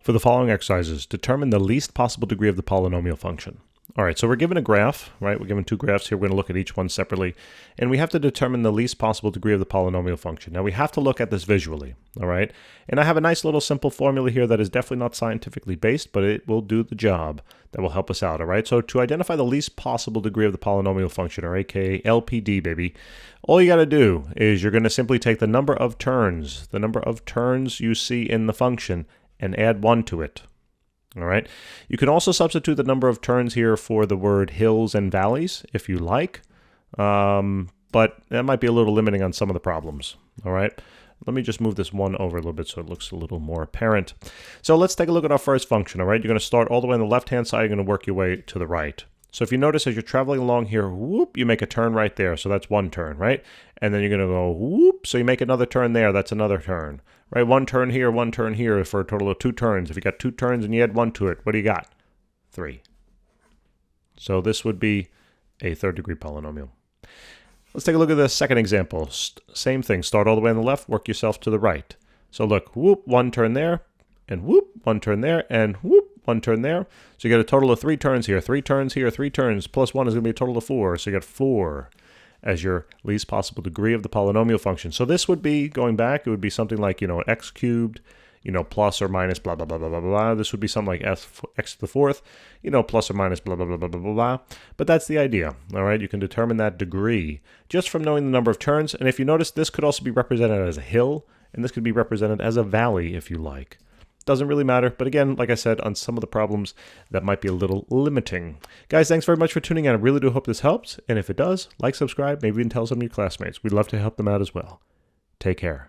For the following exercises, determine the least possible degree of the polynomial function. All right, so we're given a graph, right? We're given two graphs here. We're going to look at each one separately, and we have to determine the least possible degree of the polynomial function. Now, we have to look at this visually, all right? And I have a nice little simple formula here that is definitely not scientifically based, but it will do the job. That will help us out, all right? So to identify the least possible degree of the polynomial function, or aka LPD, baby, all you got to do is you're going to simply take the number of turns you see in the function, and add 1 to it. All right. You can also substitute the number of turns here for the word hills and valleys if you like, but that might be a little limiting on some of the problems. All right. Let me just move this one over a little bit so it looks a little more apparent. So let's take a look at our first function. All right. You're going to start all the way on the left-hand side. You're going to work your way to the right. So if you notice as you're traveling along here, whoop, you make a turn right there. So that's one turn, right? And then you're going to go whoop. So you make another turn there. That's another turn, right? One turn here for a total of 2 turns. If you got 2 turns and you add 1 to it, what do you got? 3. So this would be a third-degree polynomial. Let's take a look at the second example. Same thing. Start all the way on the left, work yourself to the right. So look, whoop, 1 turn there, and whoop, 1 turn there, and whoop, 1 turn there. So you get a total of 3 turns here, 3 turns here, 3 turns, plus 1 is going to be a total of 4. So you get 4 as your least possible degree of the polynomial function. So this would be, going back, it would be something like, x cubed, plus or minus blah, blah, blah, blah, blah, blah. This would be something like x to the 4th, plus or minus blah, blah, blah, blah, blah, blah, blah. But that's the idea, all right? You can determine that degree just from knowing the number of turns. And if you notice, this could also be represented as a hill, and this could be represented as a valley if you like. Doesn't really matter, but again, like I said, on some of the problems, that might be a little limiting. Guys, thanks very much for tuning in. I really do hope this helps, and if it does, like, subscribe, maybe even tell some of your classmates. We'd love to help them out as well. Take care.